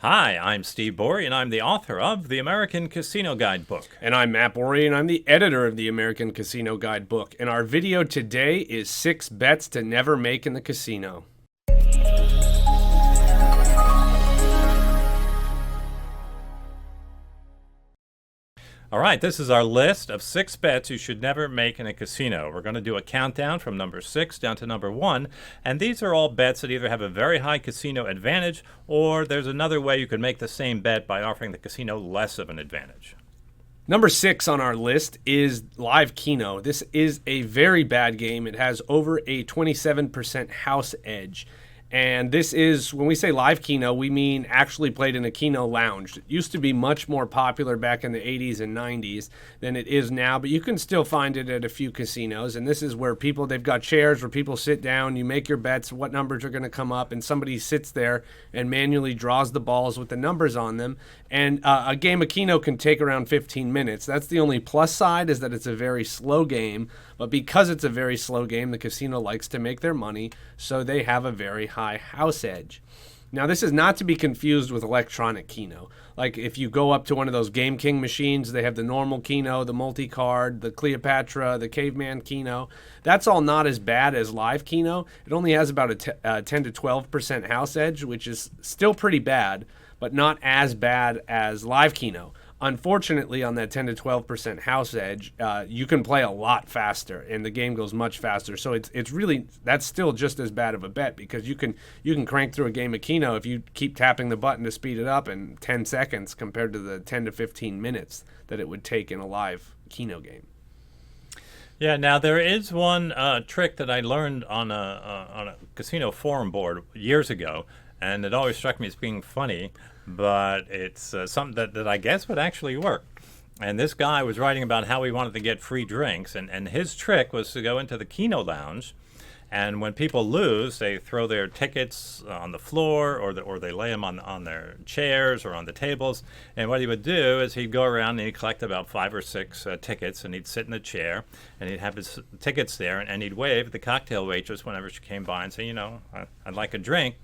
Hi, I'm Steve Bourie, and I'm the author of The American Casino Guidebook. And I'm Matt Bourie, and I'm the editor of the American Casino Guidebook. And our video today is 6 bets to never make in the casino. All right, this is our list of 6 bets you should never make in a casino. We're going to do a countdown from number 6 down to number 1, and these are all bets that either have a very high casino advantage or there's another way you could make the same bet by offering the casino less of an advantage. Number 6 on our list is live Keno. This is a very bad game. It has over a 27% house edge. And this is, when we say live Keno, we mean actually played in a Keno lounge. It used to be much more popular back in the 80s and 90s than it is now, but you can still find it at a few casinos. And this is where they've got chairs where people sit down, you make your bets, what numbers are going to come up, and somebody sits there and manually draws the balls with the numbers on them. And a game of Keno can take around 15 minutes. That's the only plus side, is that it's a very slow game. But because it's a very slow game, the casino likes to make their money, so they have a very high house edge. Now, this is not to be confused with electronic Keno. Like if you go up to one of those Game King machines, they have the normal Keno, the multi-card, the Cleopatra, the Caveman Keno. That's all not as bad as live Keno. It only has about a 10 to 12% house edge, which is still pretty bad, but not as bad as live Keno. Unfortunately, on that 10 to 12% house edge, you can play a lot faster, and the game goes much faster. So it's really, that's still just as bad of a bet, because you can crank through a game of Keno if you keep tapping the button to speed it up in 10 seconds compared to the 10 to 15 minutes that it would take in a live Keno game. Yeah, now there is one trick that I learned on a casino forum board years ago, and it always struck me as being funny, but it's something that I guess would actually work. And this guy was writing about how he wanted to get free drinks, and his trick was to go into the Keno lounge, and when people lose, they throw their tickets on the floor, or they lay them on their chairs or on the tables. And what he would do is he'd go around and he'd collect about 5 or 6 tickets, and he'd sit in a chair, and he'd have his tickets there, and he'd wave at the cocktail waitress whenever she came by and say, I'd like a drink.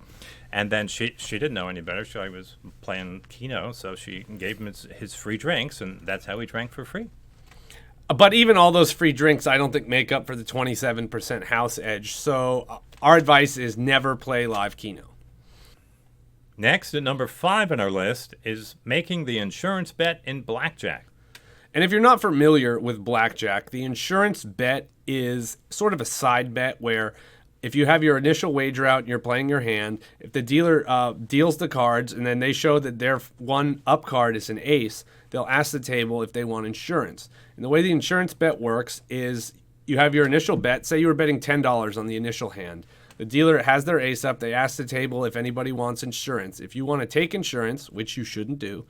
And then she didn't know any better. She was playing Keno, so she gave him his free drinks, and that's how he drank for free. But even all those free drinks, I don't think make up for the 27% house edge. So our advice is never play live Keno. Next, at number 5 on our list, is making the insurance bet in Blackjack. And if you're not familiar with Blackjack, the insurance bet is sort of a side bet where if you have your initial wager out and you're playing your hand, if the dealer deals the cards and then they show that their one up card is an ace, they'll ask the table if they want insurance. And the way the insurance bet works is you have your initial bet. Say you were betting $10 on the initial hand. The dealer has their ace up. They ask the table if anybody wants insurance. If you want to take insurance, which you shouldn't do,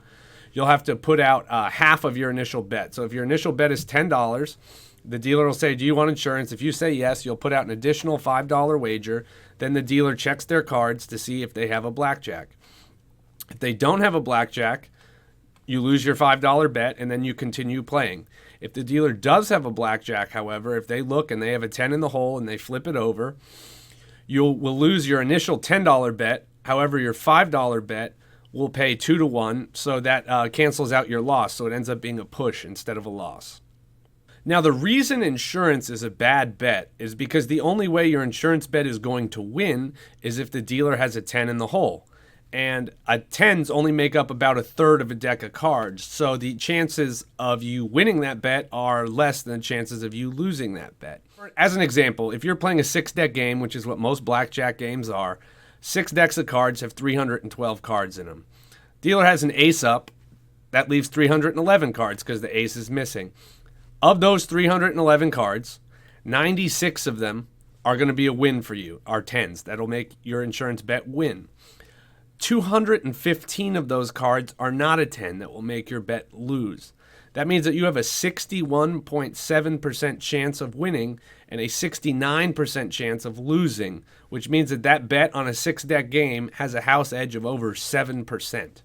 you'll have to put out half of your initial bet. So if your initial bet is $10, the dealer will say, do you want insurance? If you say yes, you'll put out an additional $5 wager. Then the dealer checks their cards to see if they have a blackjack. If they don't have a blackjack, you lose your $5 bet, and then you continue playing. If the dealer does have a blackjack, however, if they look and they have a 10 in the hole and they flip it over, you will lose your initial $10 bet. However, your $5 bet will pay 2 to 1, so that cancels out your loss. So it ends up being a push instead of a loss. Now, the reason insurance is a bad bet is because the only way your insurance bet is going to win is if the dealer has a 10 in the hole. And a 10s only make up about a third of a deck of cards. So the chances of you winning that bet are less than the chances of you losing that bet. As an example, if you're playing a 6-deck game, which is what most blackjack games are, 6 decks of cards have 312 cards in them. Dealer has an ace up. That leaves 311 cards because the ace is missing. Of those 311 cards, 96 of them are going to be a win for you, are 10s. That'll make your insurance bet win. 215 of those cards are not a 10 that will make your bet lose. That means that you have a 61.7% chance of winning and a 69% chance of losing, which means that bet on a 6-deck game has a house edge of over 7%.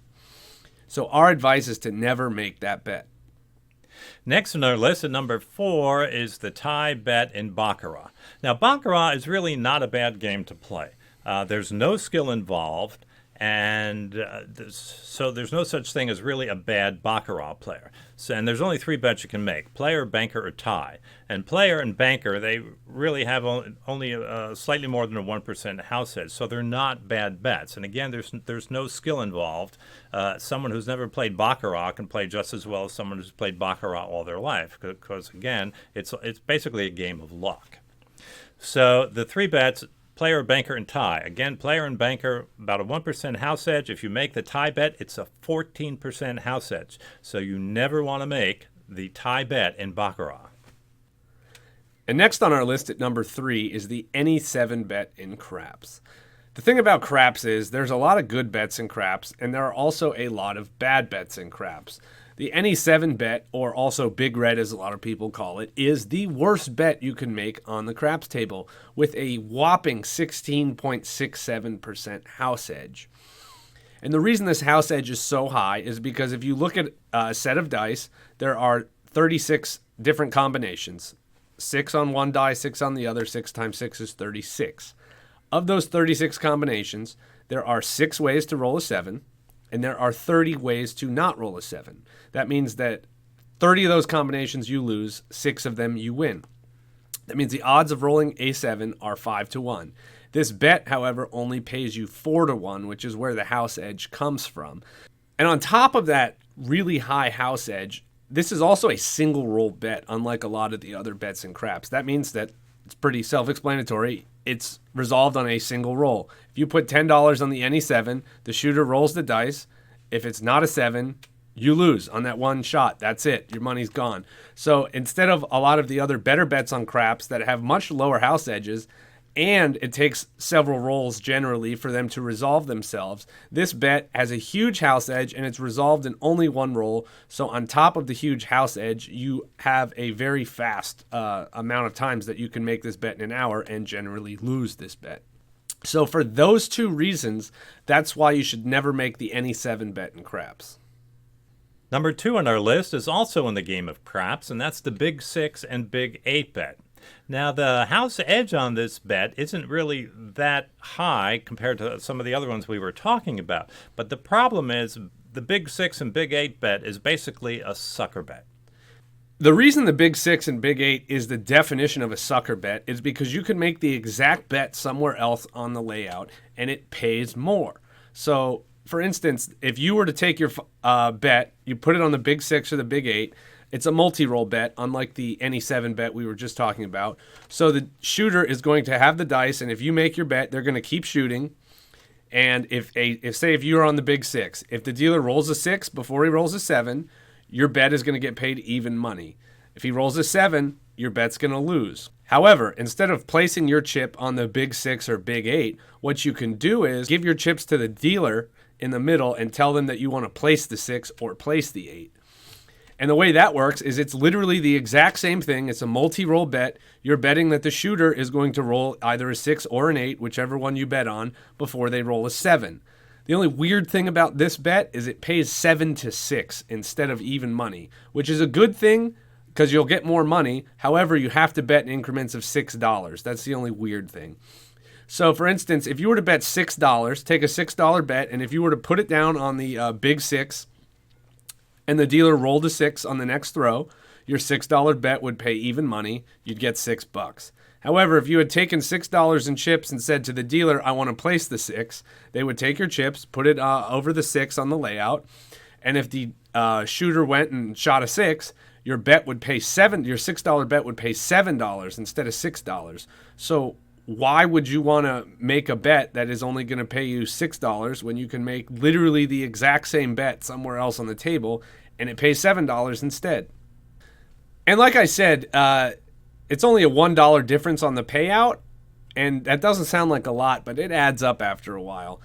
So our advice is to never make that bet. Next on our list at number 4 is the tie bet in baccarat. Now, baccarat is really not a bad game to play. There's no skill involved, And so there's no such thing as really a bad baccarat player. So, and there's only 3 bets you can make: player, banker, or tie. And player and banker, they really have only slightly more than a 1% house edge, so they're not bad bets. And again, there's no skill involved. Someone who's never played baccarat can play just as well as someone who's played baccarat all their life, because again, it's basically a game of luck. So the 3 bets: player, banker, and tie. Again, player and banker, about a 1% house edge. If you make the tie bet, it's a 14% house edge. So you never want to make the tie bet in baccarat. And next on our list at number 3 is the NE7 Bet in craps. The thing about craps is there's a lot of good bets in craps, and there are also a lot of bad bets in craps. The NE7 Bet, or also Big Red as a lot of people call it, is the worst bet you can make on the craps table with a whopping 16.67% house edge. And the reason this house edge is so high is because if you look at a set of dice, there are 36 different combinations. 6 on one die, 6 on the other. 6 times 6 is 36. Of those 36 combinations, there are 6 ways to roll a 7. And there are 30 ways to not roll a 7. That means that 30 of those combinations you lose, 6 of them you win. That means the odds of rolling a 7 are 5-1. This bet, however, only pays you 4-1, which is where the house edge comes from. And on top of that really high house edge, this is also a single roll bet, unlike a lot of the other bets in craps. That means that it's pretty self-explanatory. It's resolved on a single roll. If you put $10 on the NE7, the shooter rolls the dice. If it's not a 7, you lose on that one shot. That's it. Your money's gone. So instead of a lot of the other better bets on craps that have much lower house edges, and it takes several rolls generally for them to resolve themselves, this bet has a huge house edge and it's resolved in only one roll. So on top of the huge house edge, you have a very fast amount of times that you can make this bet in an hour and generally lose this bet. So for those 2 reasons, that's why you should never make the NE7 bet in craps. Number 2 on our list is also in the game of craps, and that's the Big 6 and Big 8 bet. Now, the house edge on this bet isn't really that high compared to some of the other ones we were talking about. But the problem is the Big 6 and Big 8 bet is basically a sucker bet. The reason the Big 6 and Big 8 is the definition of a sucker bet is because you can make the exact bet somewhere else on the layout and it pays more. So, for instance, if you were to take your bet, you put it on the Big 6 or the Big 8, it's a multi-roll bet, unlike the NE7 bet we were just talking about. So the shooter is going to have the dice, and if you make your bet, they're going to keep shooting. And if you're on the Big 6, if the dealer rolls a 6 before he rolls a 7, your bet is going to get paid even money. If he rolls a 7, your bet's going to lose. However, instead of placing your chip on the Big 6 or Big 8, what you can do is give your chips to the dealer in the middle and tell them that you want to place the 6 or place the 8. And the way that works is it's literally the exact same thing. It's a multi-roll bet. You're betting that the shooter is going to roll either a 6 or an 8, whichever one you bet on, before they roll a 7. The only weird thing about this bet is it pays 7-6 instead of even money, which is a good thing because you'll get more money. However, you have to bet in increments of $6. That's the only weird thing. So, for instance, if you were to bet $6, take a $6 bet, and if you were to put it down on the Big 6, and the dealer rolled a 6 on the next throw, your $6 bet would pay even money. You'd get $6. However, if you had taken $6 in chips and said to the dealer, I want to place the 6, they would take your chips, put it over the 6 on the layout, and if the shooter went and shot a 6, your bet would pay your $6 bet would pay $7 instead of $6. So why would you want to make a bet that is only going to pay you $6 when you can make literally the exact same bet somewhere else on the table and it pays $7 instead? And like I said, it's only a $1 difference on the payout, and that doesn't sound like a lot, but it adds up after a while.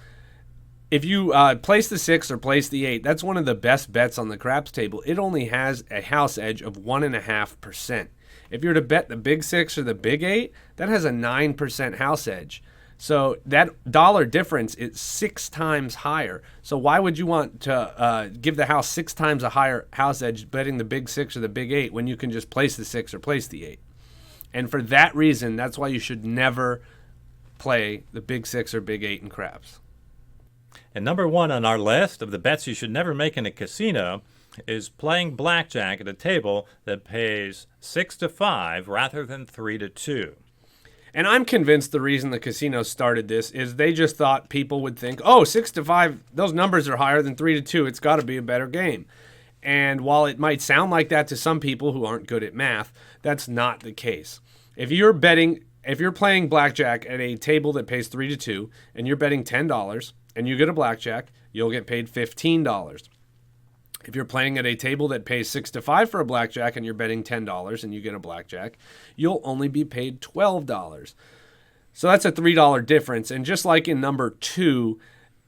If you place the 6 or place the 8, that's one of the best bets on the craps table. It only has a house edge of 1.5%. If you're to bet the Big 6 or the Big 8, that has a 9% house edge. So that dollar difference is 6 times higher. So why would you want to give the house 6 times a higher house edge betting the Big 6 or the Big 8 when you can just place the 6 or place the 8? And for that reason, that's why you should never play the Big 6 or Big 8 in craps. And number one on our list of the bets you should never make in a casino is playing blackjack at a table that pays 6 to 5 rather than 3 to 2. And I'm convinced the reason the casino started this is they just thought people would think, oh, 6 to 5, those numbers are higher than 3 to 2. It's got to be a better game. And while it might sound like that to some people who aren't good at math, that's not the case. If you're playing blackjack at a table that pays 3 to 2 and you're betting $10 and you get a blackjack, you'll get paid $15. If you're playing at a table that pays 6 to 5 for a blackjack and you're betting $10 and you get a blackjack, you'll only be paid $12. So that's a $3 difference. And just like in number 2,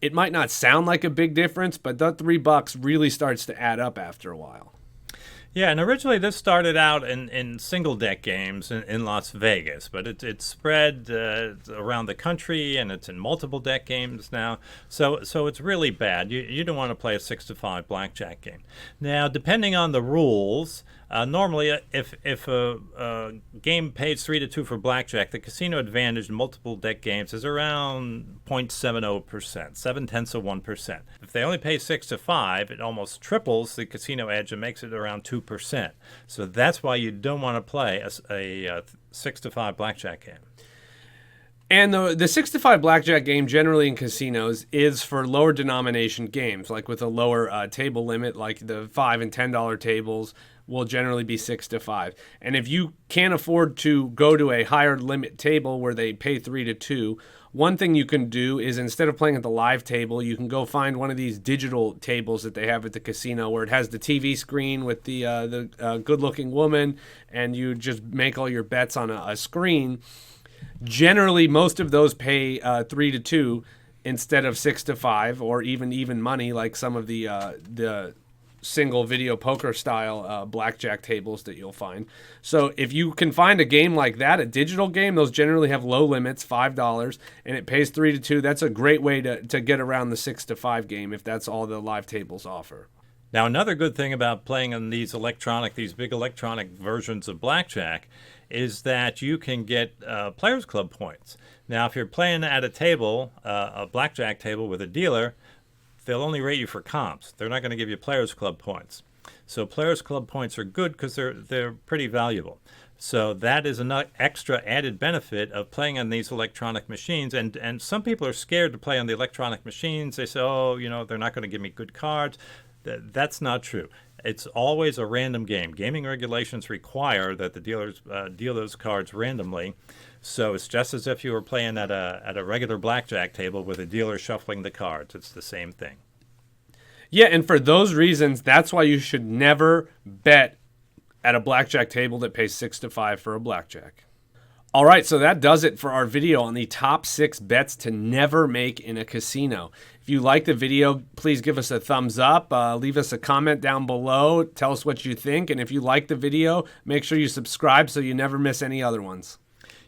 it might not sound like a big difference, but that $3 really starts to add up after a while. Yeah, and originally this started out in single deck games in Las Vegas, but it's spread around the country, and it's in multiple deck games now. So it's really bad. You don't want to play a 6 to 5 blackjack game. Now, depending on the rules, normally if a game pays 3 to 2 for blackjack, the casino advantage in multiple deck games is around 0.70%, 0.7%. If they only pay 6 to 5, it almost triples the casino edge and makes it around 2%. So that's why you don't want to play a 6 to 5 blackjack game. And the 6 to 5 blackjack game generally in casinos is for lower denomination games, like with a lower table limit, like the $5 and $10 tables will generally be 6 to 5. And if you can't afford to go to a higher limit table where they pay 3 to 2, one thing you can do is instead of playing at the live table, you can go find one of these digital tables that they have at the casino where it has the TV screen with the good-looking woman, and you just make all your bets on a screen. Generally, most of those pay 3 to 2 instead of 6 to 5, or even money like some of the single video poker style blackjack tables that you'll find. So if you can find a game like that, a digital game, those generally have low limits, $5, and it pays 3 to 2. That's a great way to get around the 6 to 5 game if that's all the live tables offer. Now, another good thing about playing on these big electronic versions of blackjack is that you can get Players Club points. Now, if you're playing at a table, a blackjack table with a dealer, they'll only rate you for comps. They're not going to give you Players Club points. So Players Club points are good because they're pretty valuable. So that is an extra added benefit of playing on these electronic machines. And some people are scared to play on the electronic machines. They say, oh, they're not going to give me good cards. That's not true. It's always a random game. Gaming regulations require that the dealers deal those cards randomly. So it's just as if you were playing at a regular blackjack table with a dealer shuffling the cards. It's the same thing. Yeah, and for those reasons, that's why you should never bet at a blackjack table that pays 6 to 5 for a blackjack. All right, so that does it for our video on the top 6 bets to never make in a casino. If you like the video, please give us a thumbs up. Leave us a comment down below. Tell us what you think. And if you like the video, make sure you subscribe so you never miss any other ones.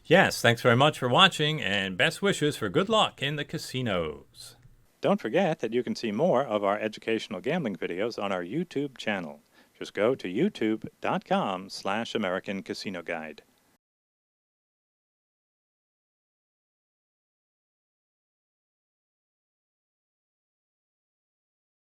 Yes, thanks very much for watching, and best wishes for good luck in the casinos. Don't forget that you can see more of our educational gambling videos on our YouTube channel. Just go to youtube.com/American Casino Guide.